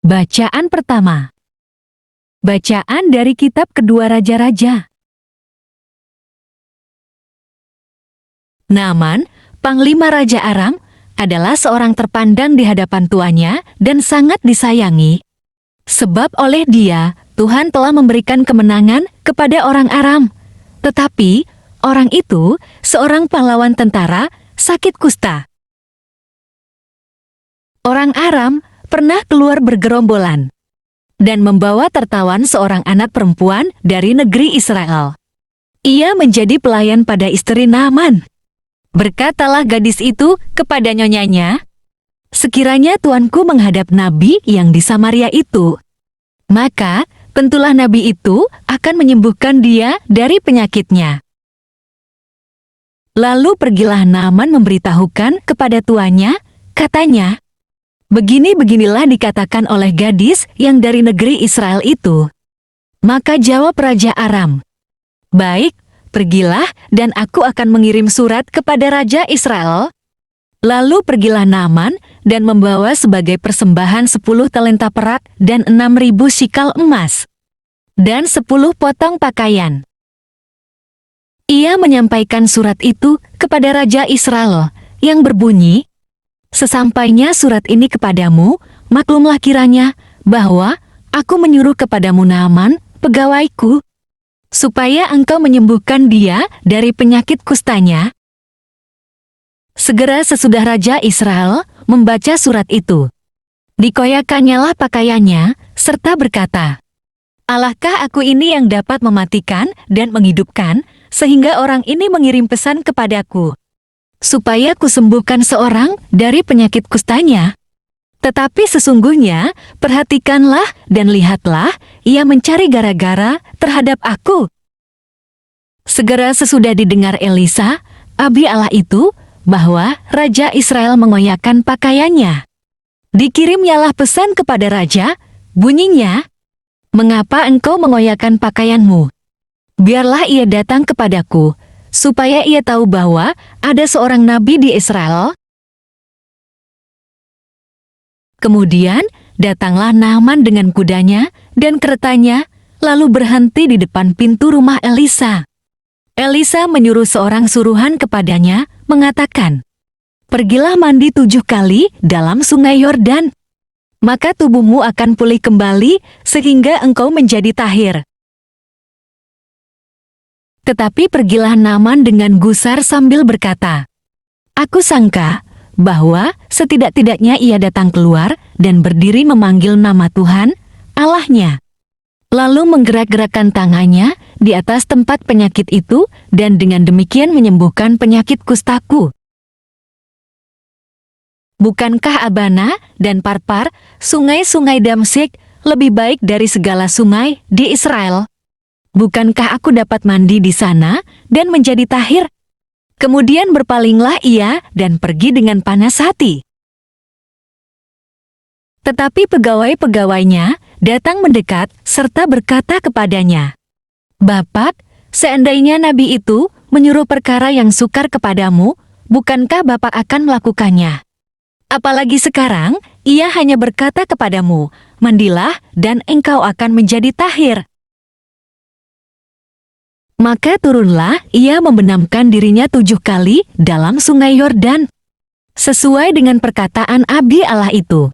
Bacaan pertama. Bacaan dari kitab Kedua Raja-Raja. Naaman, panglima Raja Aram, adalah seorang terpandang di hadapan tuannya dan sangat disayangi. Sebab oleh dia, Tuhan telah memberikan kemenangan kepada orang Aram. Tetapi, orang itu, seorang pahlawan tentara, sakit kusta. Orang Aram pernah keluar bergerombolan dan membawa tertawan seorang anak perempuan dari negeri Israel. Ia menjadi pelayan pada istri Naaman. Berkatalah gadis itu kepada nyonyanya, "Sekiranya tuanku menghadap nabi yang di Samaria itu, maka tentulah nabi itu akan menyembuhkan dia dari penyakitnya." Lalu pergilah Naaman memberitahukan kepada tuannya, katanya, "Begini-beginilah dikatakan oleh gadis yang dari negeri Israel itu." Maka jawab Raja Aram, "Baik, pergilah dan aku akan mengirim surat kepada Raja Israel." Lalu pergilah Naaman dan membawa sebagai persembahan 10 talenta perak dan 6.000 sikal emas dan 10 potong pakaian. Ia menyampaikan surat itu kepada Raja Israel yang berbunyi, "Sesampainya surat ini kepadamu, maklumlah kiranya bahwa aku menyuruh kepadamu Naaman, pegawaiku, supaya engkau menyembuhkan dia dari penyakit kustanya." Segera sesudah Raja Israel membaca surat itu, dikoyakkannyalah pakaiannya, serta berkata, "Allahkah aku ini yang dapat mematikan dan menghidupkan, sehingga orang ini mengirim pesan kepadaku, supaya kusembuhkan seorang dari penyakit kustanya? Tetapi sesungguhnya, perhatikanlah dan lihatlah, ia mencari gara-gara terhadap aku." Segera sesudah didengar Elisa, abdi Allah itu, bahwa Raja Israel mengoyakkan pakaiannya, dikirimnyalah pesan kepada Raja, bunyinya, "Mengapa engkau mengoyakkan pakaianmu? Biarlah ia datang kepadaku, supaya ia tahu bahwa ada seorang nabi di Israel." Kemudian datanglah Naaman dengan kudanya dan keretanya, lalu berhenti di depan pintu rumah Elisa. Elisa menyuruh seorang suruhan kepadanya, mengatakan, "Pergilah mandi 7 kali dalam sungai Yordan, maka tubuhmu akan pulih kembali sehingga engkau menjadi tahir." Tetapi pergilah Naaman dengan gusar sambil berkata, "Aku sangka bahwa setidak-tidaknya ia datang keluar dan berdiri memanggil nama Tuhan, Allahnya. Lalu menggerak-gerakkan tangannya di atas tempat penyakit itu dan dengan demikian menyembuhkan penyakit kustaku. Bukankah Abana dan Parpar, sungai-sungai Damsyik, lebih baik dari segala sungai di Israel? Bukankah aku dapat mandi di sana dan menjadi tahir?" Kemudian berpalinglah ia dan pergi dengan panas hati. Tetapi pegawai-pegawainya datang mendekat serta berkata kepadanya, "Bapak, seandainya nabi itu menyuruh perkara yang sukar kepadamu, bukankah Bapak akan melakukannya? Apalagi sekarang, ia hanya berkata kepadamu, 'Mandilah dan engkau akan menjadi tahir.'" Maka turunlah ia membenamkan dirinya 7 kali dalam sungai Yordan, sesuai dengan perkataan abdi Allah itu.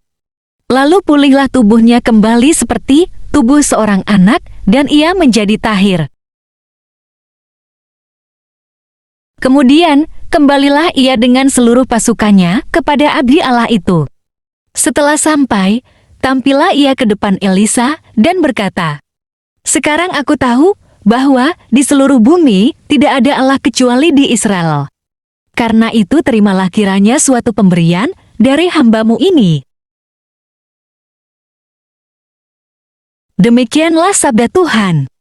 Lalu pulihlah tubuhnya kembali seperti tubuh seorang anak dan ia menjadi tahir. Kemudian, kembalilah ia dengan seluruh pasukannya kepada abdi Allah itu. Setelah sampai, tampillah ia ke depan Elisa dan berkata, "Sekarang aku tahu bahwa di seluruh bumi tidak ada Allah kecuali di Israel. Karena itu terimalah kiranya suatu pemberian dari hambamu ini." Demikianlah sabda Tuhan.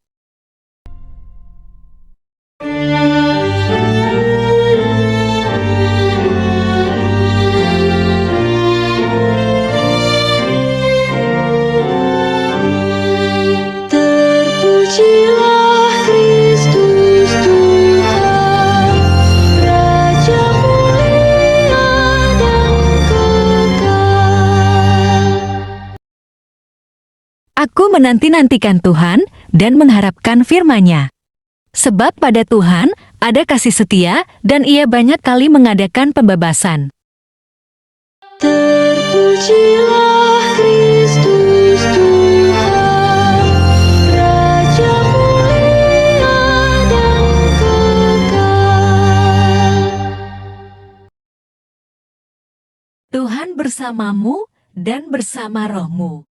Aku menanti-nantikan Tuhan dan mengharapkan firman-Nya. Sebab pada Tuhan ada kasih setia dan Ia banyak kali mengadakan pembebasan. Terpujilah Kristus Tuhan, Raja mulia dan kekal. Tuhan bersamamu dan bersama rohmu.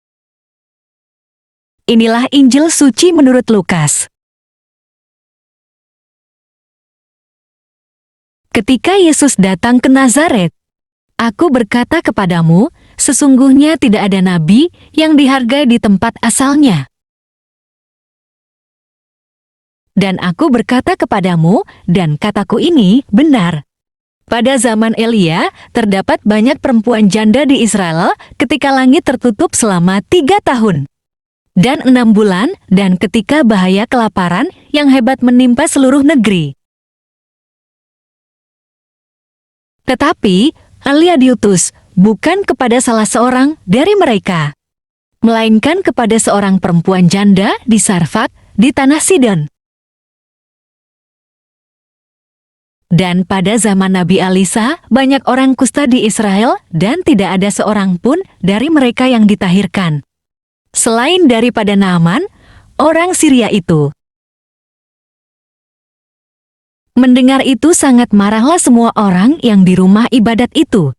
Inilah Injil suci menurut Lukas. Ketika Yesus datang ke Nazaret, aku berkata kepadamu, sesungguhnya tidak ada nabi yang dihargai di tempat asalnya. Dan aku berkata kepadamu, dan kataku ini benar. Pada zaman Elia, terdapat banyak perempuan janda di Israel ketika langit tertutup selama 3 tahun. Dan 6 bulan, dan ketika bahaya kelaparan yang hebat menimpa seluruh negeri. Tetapi, Elia diutus bukan kepada salah seorang dari mereka, melainkan kepada seorang perempuan janda di Sarfat, di tanah Sidon. Dan pada zaman Nabi Elisa, banyak orang kusta di Israel dan tidak ada seorang pun dari mereka yang ditahirkan, selain daripada Naaman, orang Syria itu. Mendengar itu sangat marahlah semua orang yang di rumah ibadat itu.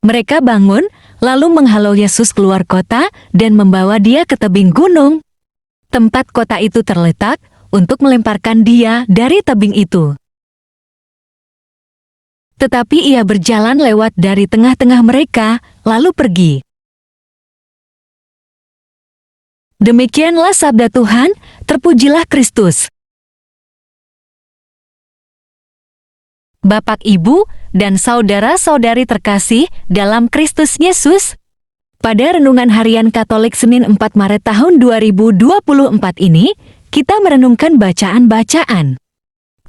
Mereka bangun, lalu menghalau Yesus keluar kota dan membawa dia ke tebing gunung. Tempat kota itu terletak untuk melemparkan dia dari tebing itu. Tetapi ia berjalan lewat dari tengah-tengah mereka, lalu pergi. Demikianlah sabda Tuhan, terpujilah Kristus. Bapak, Ibu, dan saudara-saudari terkasih dalam Kristus Yesus, pada Renungan Harian Katolik Senin 4 Maret tahun 2024 ini, kita merenungkan bacaan-bacaan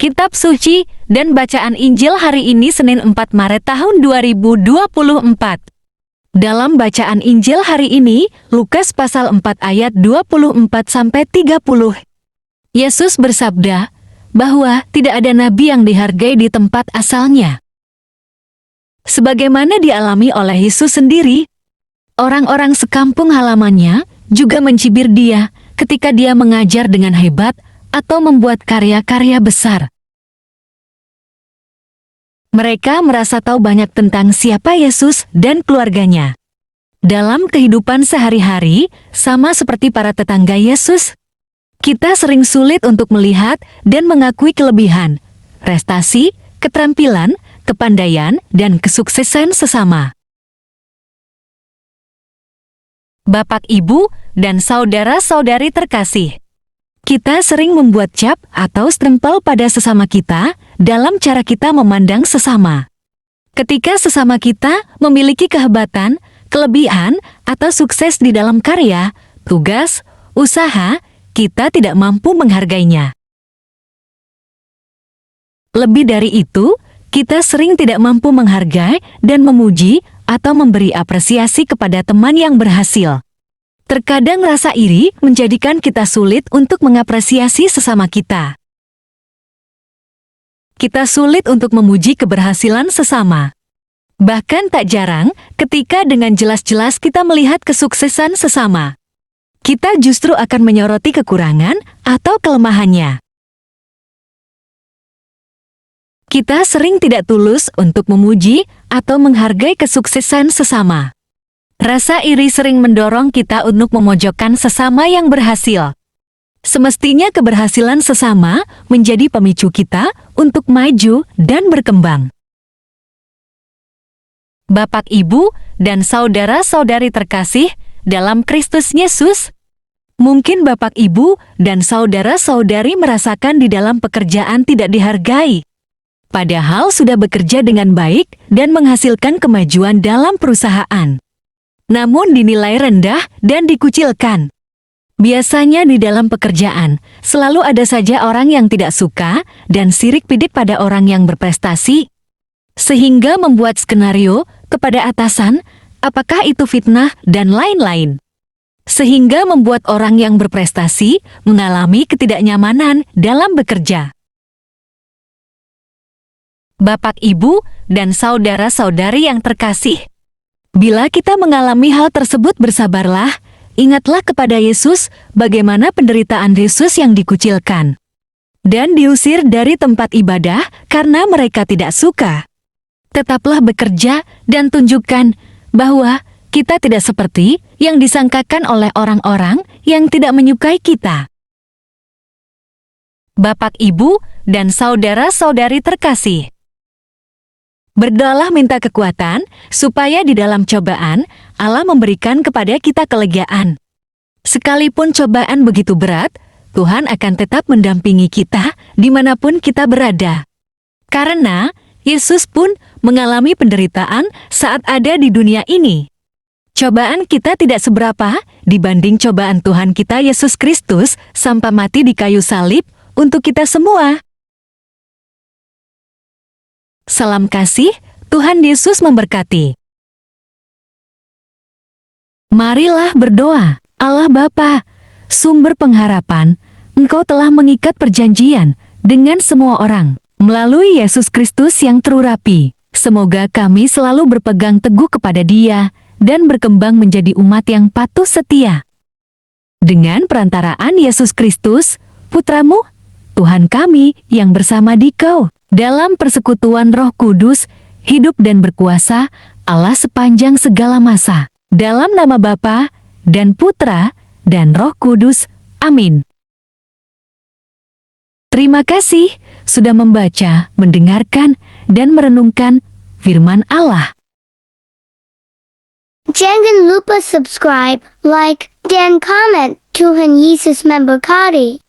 Kitab Suci dan bacaan Injil hari ini Senin 4 Maret tahun 2024. Dalam bacaan Injil hari ini, Lukas pasal 4 ayat 24-30. Yesus bersabda bahwa tidak ada nabi yang dihargai di tempat asalnya. Sebagaimana dialami oleh Yesus sendiri, orang-orang sekampung halamannya juga mencibir dia ketika dia mengajar dengan hebat atau membuat karya-karya besar. Mereka merasa tahu banyak tentang siapa Yesus dan keluarganya. Dalam kehidupan sehari-hari, sama seperti para tetangga Yesus, kita sering sulit untuk melihat dan mengakui kelebihan, prestasi, keterampilan, kepandaian, dan kesuksesan sesama. Bapak, Ibu, dan saudara-saudari terkasih, kita sering membuat cap atau stempel pada sesama kita dalam cara kita memandang sesama. Ketika sesama kita memiliki kehebatan, kelebihan, atau sukses di dalam karya, tugas, usaha, kita tidak mampu menghargainya. Lebih dari itu, kita sering tidak mampu menghargai dan memuji atau memberi apresiasi kepada teman yang berhasil. Terkadang rasa iri menjadikan kita sulit untuk mengapresiasi sesama kita. Kita sulit untuk memuji keberhasilan sesama. Bahkan tak jarang, ketika dengan jelas-jelas kita melihat kesuksesan sesama, kita justru akan menyoroti kekurangan atau kelemahannya. Kita sering tidak tulus untuk memuji atau menghargai kesuksesan sesama. Rasa iri sering mendorong kita untuk memojokkan sesama yang berhasil. Semestinya keberhasilan sesama menjadi pemicu kita untuk maju dan berkembang. Bapak, Ibu, dan saudara-saudari terkasih dalam Kristus Yesus, mungkin Bapak, Ibu, dan saudara-saudari merasakan di dalam pekerjaan tidak dihargai. Padahal sudah bekerja dengan baik dan menghasilkan kemajuan dalam perusahaan. Namun dinilai rendah dan dikucilkan. Biasanya di dalam pekerjaan, selalu ada saja orang yang tidak suka dan sirik pidik pada orang yang berprestasi. Sehingga membuat skenario kepada atasan, apakah itu fitnah dan lain-lain. sehingga membuat orang yang berprestasi mengalami ketidaknyamanan dalam bekerja. Bapak, Ibu, dan saudara-saudari yang terkasih, bila kita mengalami hal tersebut bersabarlah, ingatlah kepada Yesus bagaimana penderitaan Yesus yang dikucilkan dan diusir dari tempat ibadah karena mereka tidak suka. Tetaplah bekerja dan tunjukkan bahwa kita tidak seperti yang disangkakan oleh orang-orang yang tidak menyukai kita. Bapak, Ibu, dan saudara-saudari terkasih, berdoalah minta kekuatan, supaya di dalam cobaan, Allah memberikan kepada kita kelegaan. Sekalipun cobaan begitu berat, Tuhan akan tetap mendampingi kita dimanapun kita berada. Karena Yesus pun mengalami penderitaan saat ada di dunia ini. Cobaan kita tidak seberapa dibanding cobaan Tuhan kita Yesus Kristus sampai mati di kayu salib untuk kita semua. Salam kasih, Tuhan Yesus memberkati. Marilah berdoa. Allah Bapa, sumber pengharapan, Engkau telah mengikat perjanjian dengan semua orang melalui Yesus Kristus yang terurapi. Semoga kami selalu berpegang teguh kepada Dia dan berkembang menjadi umat yang patuh setia. Dengan perantaraan Yesus Kristus, Putra-Mu, Tuhan kami yang bersama Dikau, dalam persekutuan Roh Kudus, hidup dan berkuasa, Allah sepanjang segala masa. Dalam nama Bapa dan Putra dan Roh Kudus. Amin. Terima kasih sudah membaca, mendengarkan, dan merenungkan firman Allah. Jangan lupa subscribe, like, dan comment. Tuhan Yesus memberkati.